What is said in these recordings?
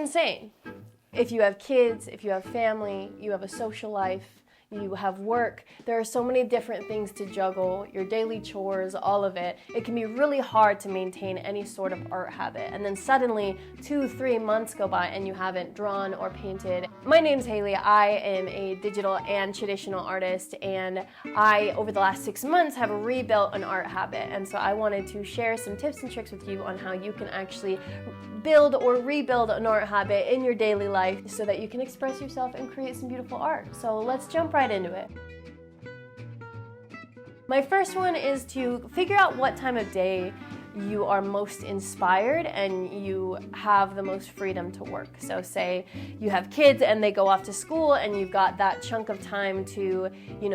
Insane. If you have kids, if you have family, you have a social life, you have work, there are so many different things to juggle, your daily chores, all of it. It can be really hard to maintain any sort of art habit. And then suddenly 2-3 months go by and you haven't drawn or painted. My name's Haley. I am a digital and traditional artist, and I, over the last 6 months, have rebuilt an art habit. And so I wanted to share some tips and tricks with you on how you can actually build or rebuild an art habit in your daily life so that you can express yourself and create some beautiful art. So let's jump right into it. My first one is to figure out what time of day you are most inspired and you have the most freedom to work. So say you have kids and they go off to school and you've got that chunk of time to,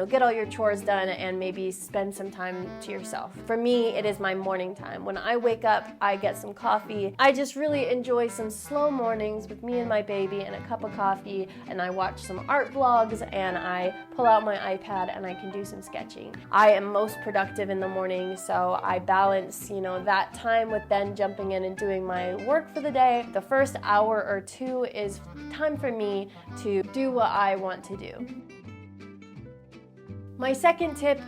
get all your chores done and maybe spend some time to yourself. For me, it is my morning time. When I wake up, I get some coffee. I just really enjoy some slow mornings with me and my baby and a cup of coffee, and I watch some art vlogs and I pull out my iPad and I can do some sketching. I am most productive in the morning, so I balance, that time with then jumping in and doing my work for the day. The first hour or two is time for me to do what I want to do. My second tip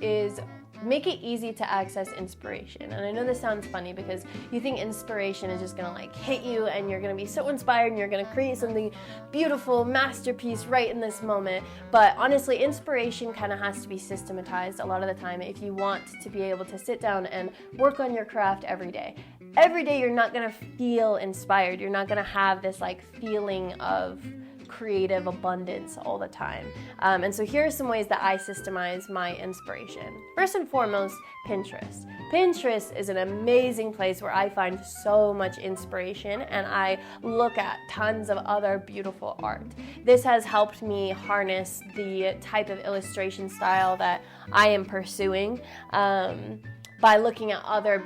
is make it easy to access inspiration. And I know this sounds funny because you think inspiration is just gonna hit you and you're gonna be so inspired and you're gonna create something beautiful, masterpiece right in this moment. But honestly, inspiration kind of has to be systematized a lot of the time if you want to be able to sit down and work on your craft every day. Every day you're not gonna feel inspired. You're not gonna have this feeling of creative abundance all the time. And so here are some ways that I systemize my inspiration. First and foremost, Pinterest. Pinterest is an amazing place where I find so much inspiration and I look at tons of other beautiful art. This has helped me harness the type of illustration style that I am pursuing by looking at other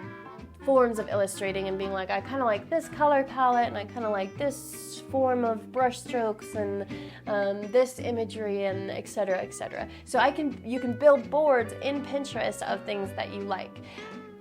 forms of illustrating and being like, I kind of like this color palette and I kind of like this form of brush strokes and this imagery and etc., etc. So you can build boards in Pinterest of things that you like.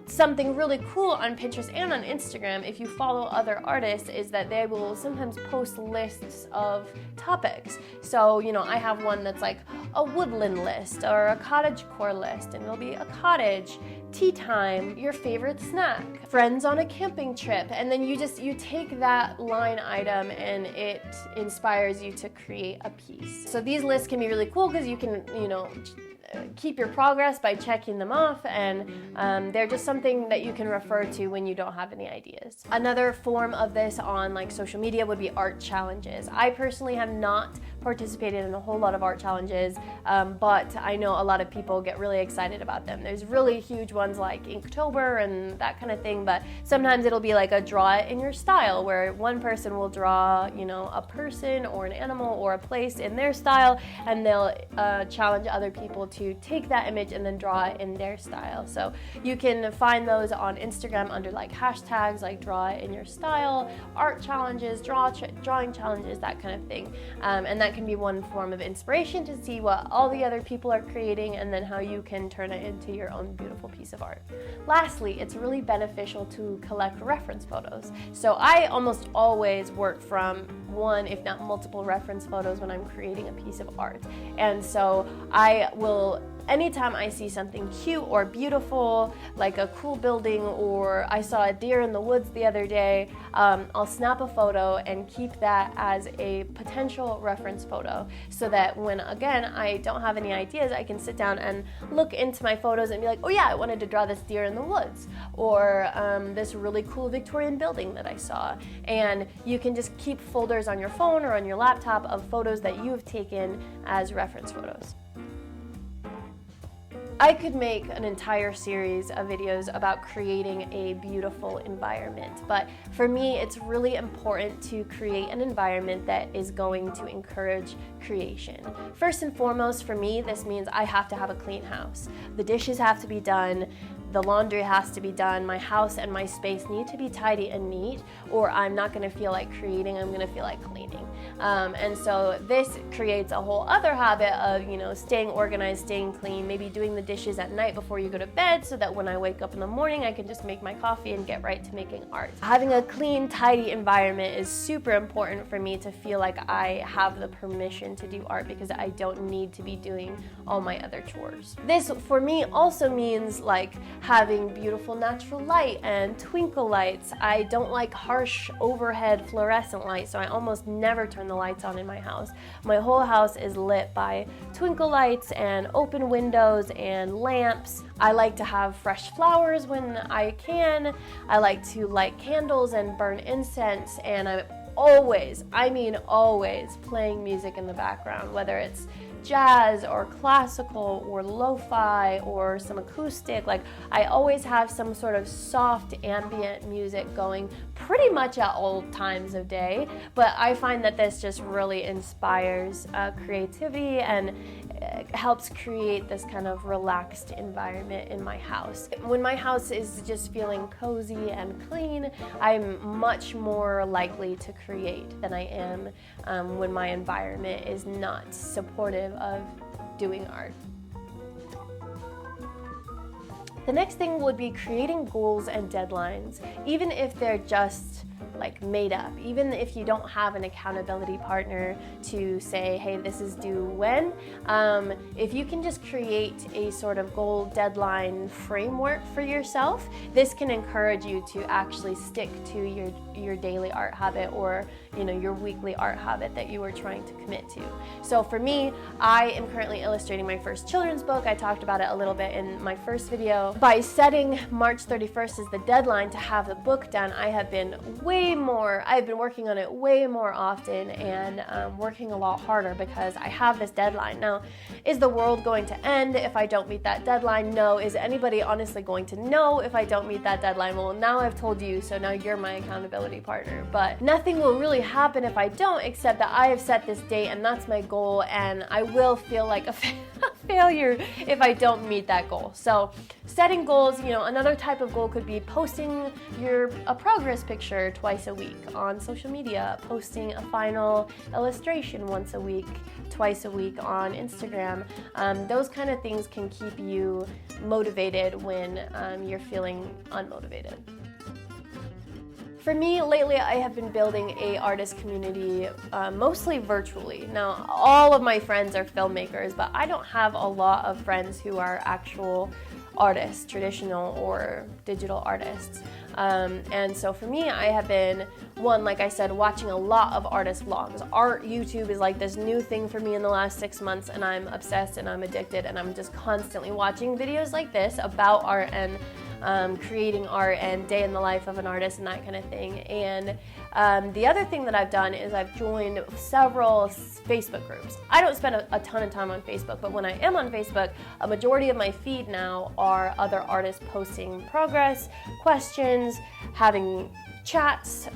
Something really cool on Pinterest and on Instagram, if you follow other artists, is that they will sometimes post lists of topics. So, I have one that's like a woodland list or a cottagecore list, and it'll be a cottage, tea time, your favorite snack, friends on a camping trip, and then you take that line item and it inspires you to create a piece. So these lists can be really cool because you can, keep your progress by checking them off, and they're just something that you can refer to when you don't have any ideas. Another form of this on social media would be art challenges. I personally have not participated in a whole lot of art challenges, but I know a lot of people get really excited about them. There's really huge ones like Inktober and that kind of thing, but sometimes it'll be like a draw it in your style where one person will draw, a person or an animal or a place in their style, and they'll challenge other people to take that image and then draw it in their style. So you can find those on Instagram under hashtags like draw it in your style, art challenges, drawing challenges, that kind of thing. And that can be one form of inspiration to see what all the other people are creating and then how you can turn it into your own beautiful piece of art. Lastly, it's really beneficial to collect reference photos. So I almost always work from one, if not multiple reference photos when I'm creating a piece of art. And so I will, anytime I see something cute or beautiful, like a cool building, or I saw a deer in the woods the other day, I'll snap a photo and keep that as a potential reference photo so that when, again, I don't have any ideas, I can sit down and look into my photos and be like, oh yeah, I wanted to draw this deer in the woods, or this really cool Victorian building that I saw. And you can just keep folders on your phone or on your laptop of photos that you have taken as reference photos. I could make an entire series of videos about creating a beautiful environment, but for me, it's really important to create an environment that is going to encourage creation. First and foremost, for me, this means I have to have a clean house. The dishes have to be done. the laundry has to be done, my house and my space need to be tidy and neat, or I'm not going to feel like creating, I'm going to feel like cleaning. And so this creates a whole other habit of, staying organized, staying clean, maybe doing the dishes at night before you go to bed so that when I wake up in the morning, I can just make my coffee and get right to making art. Having a clean, tidy environment is super important for me to feel like I have the permission to do art, because I don't need to be doing all my other chores. This, for me, also means like having beautiful natural light and twinkle lights. I don't like harsh overhead fluorescent lights, so I almost never turn the lights on in my house. My whole house is lit by twinkle lights and open windows and lamps. I like to have fresh flowers when I can. I like to light candles and burn incense, and I'm always, always playing music in the background, whether it's jazz or classical or lo-fi or some acoustic. Like, I always have some sort of soft ambient music going pretty much at all times of day, but I find that this just really inspires creativity and helps create this kind of relaxed environment in my house. When my house is just feeling cozy and clean, I'm much more likely to create than I am when my environment is not supportive of doing art. The next thing would be creating goals and deadlines, even if they're just like made up, even if you don't have an accountability partner to say, hey, this is due when. If you can just create a sort of goal deadline framework for yourself, this can encourage you to actually stick to your daily art habit, or your weekly art habit that you were trying to commit to. So for me, I am currently illustrating my first children's book. I talked about it a little bit in my first video. By setting March 31st as the deadline to have the book done, I've been working on it way more often and working a lot harder because I have this deadline. Now, is the world going to end if I don't meet that deadline? No. Is anybody honestly going to know if I don't meet that deadline? Well, now I've told you, so now you're my accountability partner. But nothing will really happen if I don't, except that I have set this date and that's my goal, and I will feel like a failure if I don't meet that goal. So setting goals, another type of goal could be posting a progress picture twice a week on social media, posting a final illustration once a week, twice a week on Instagram. Those kind of things can keep you motivated when you're feeling unmotivated. For me, lately, I have been building a artist community, mostly virtually. Now, all of my friends are filmmakers, but I don't have a lot of friends who are actual artists, traditional or digital artists. And so for me, I have been, like I said, watching a lot of artist vlogs. Art YouTube is like this new thing for me in the last 6 months, and I'm obsessed and I'm addicted, and I'm just constantly watching videos like this about art and creating art and day in the life of an artist and that kind of thing. And the other thing that I've done is I've joined several Facebook groups. I don't spend a ton of time on Facebook, but when I am on Facebook, a majority of my feed now are other artists posting progress, questions, having chats,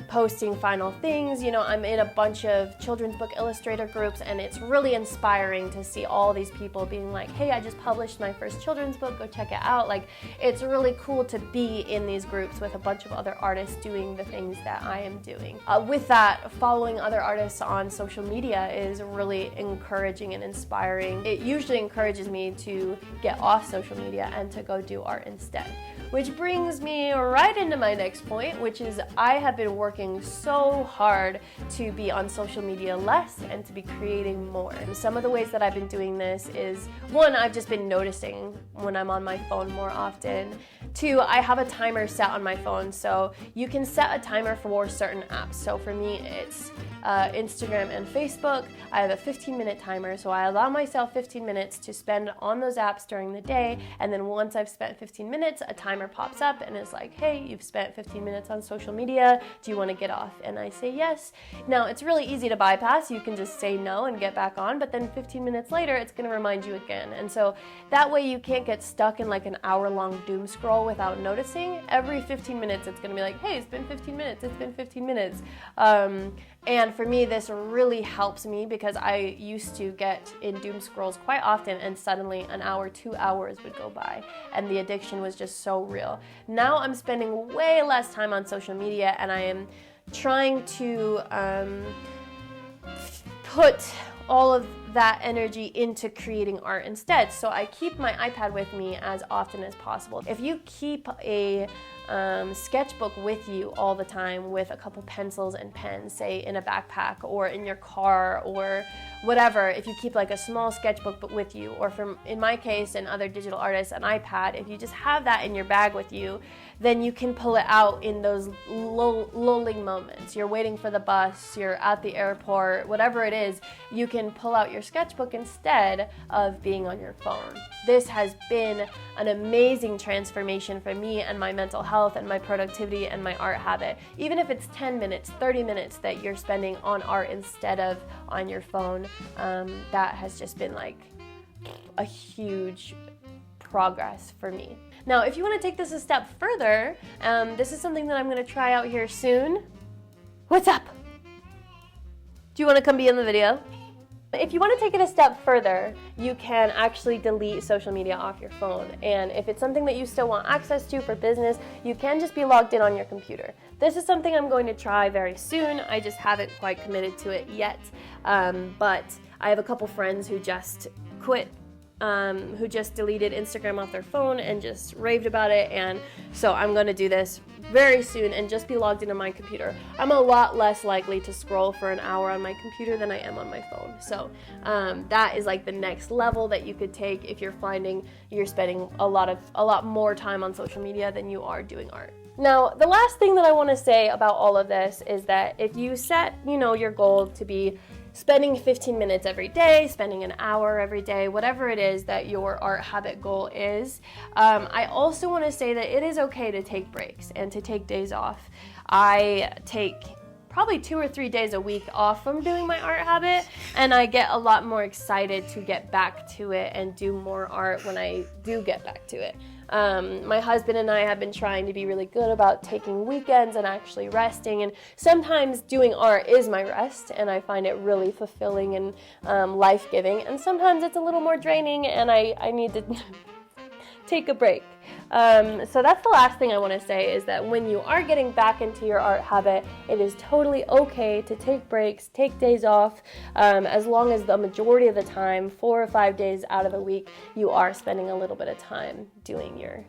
posting final things. I'm in a bunch of children's book illustrator groups, and it's really inspiring to see all these people being like, hey, I just published my first children's book, go check it out. Like, it's really cool to be in these groups with a bunch of other artists doing the things that I am doing. With that, following other artists on social media is really encouraging and inspiring. It usually encourages me to get off social media and to go do art instead. Which brings me right into my next point, which is I have been working so hard to be on social media less and to be creating more. And some of the ways that I've been doing this is, one, I've just been noticing when I'm on my phone more often. Two, I have a timer set on my phone, so you can set a timer for certain apps. So for me, it's Instagram and Facebook. I have a 15-minute timer, so I allow myself 15 minutes to spend on those apps during the day, and then once I've spent 15 minutes, a timer pops up and it's like, hey, you've spent 15 minutes on social media, do you want to get off? And I say yes. Now, it's really easy to bypass. You can just say no and get back on, but then 15 minutes later, it's going to remind you again. And so that way you can't get stuck in like an hour-long doom scroll go without noticing. Every 15 minutes, it's going to be like, hey, it's been 15 minutes, it's been 15 minutes. And for me, this really helps me because I used to get in doom scrolls quite often, and suddenly an hour, 2 hours would go by, and the addiction was just so real. Now I'm spending way less time on social media, and I am trying to put all of that energy into creating art instead. So I keep my iPad with me as often as possible. If you keep a sketchbook with you all the time with a couple pencils and pens, say in a backpack or in your car or whatever, if you keep like a small sketchbook but with you, or in my case and other digital artists, an iPad, if you just have that in your bag with you, then you can pull it out in those lulling moments. You're waiting for the bus, you're at the airport, whatever it is, you can pull out your sketchbook instead of being on your phone. This has been an amazing transformation for me and my mental health and my productivity and my art habit. Even if it's 10 minutes, 30 minutes that you're spending on art instead of on your phone, that has just been like a huge progress for me. Now, if you want to take this a step further, this is something that I'm going to try out here soon. What's up? Do you want to come be in the video? If you want to take it a step further, you can actually delete social media off your phone. And if it's something that you still want access to for business, you can just be logged in on your computer. This is something I'm going to try very soon. I just haven't quite committed to it yet. But I have a couple friends who just quit, who just deleted Instagram off their phone and just raved about it. And so I'm going to do this very soon and just be logged into my computer. I'm a lot less likely to scroll for an hour on my computer than I am on my phone. So that is like the next level that you could take if you're finding you're spending a lot more time on social media than you are doing art. Now, the last thing that I want to say about all of this is that if you set, your goal to be spending 15 minutes every day, spending an hour every day, whatever it is that your art habit goal is, I also want to say that it is okay to take breaks and to take days off. I take probably 2 or 3 days a week off from doing my art habit, and I get a lot more excited to get back to it and do more art when I do get back to it. My husband and I have been trying to be really good about taking weekends and actually resting, and sometimes doing art is my rest, and I find it really fulfilling and life-giving, and sometimes it's a little more draining and I need to take a break. So that's the last thing I want to say, is that when you are getting back into your art habit, it is totally okay to take breaks, take days off, as long as the majority of the time, 4 or 5 days out of the week, you are spending a little bit of time doing your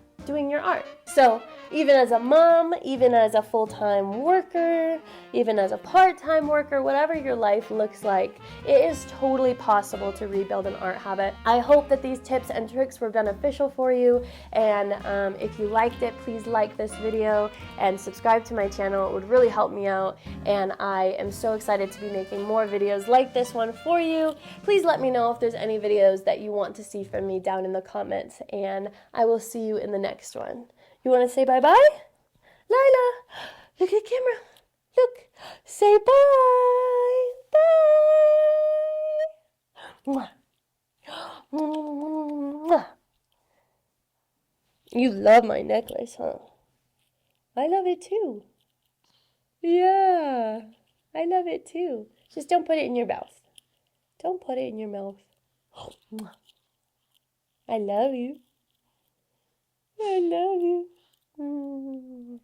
art. So even as a mom, even as a full-time worker, even as a part-time worker, whatever your life looks like, it is totally possible to rebuild an art habit. I hope that these tips and tricks were beneficial for you, and if you liked it, please like this video and subscribe to my channel. It would really help me out, and I am so excited to be making more videos like this one for you. Please let me know if there's any videos that you want to see from me down in the comments, and I will see you in the next one. You want to say bye-bye? Lila, look at the camera. Look. Say bye. Bye. Mwah. You love my necklace, huh? I love it too. Yeah, I love it too. Just don't put it in your mouth. Don't put it in your mouth. I love you. I love you.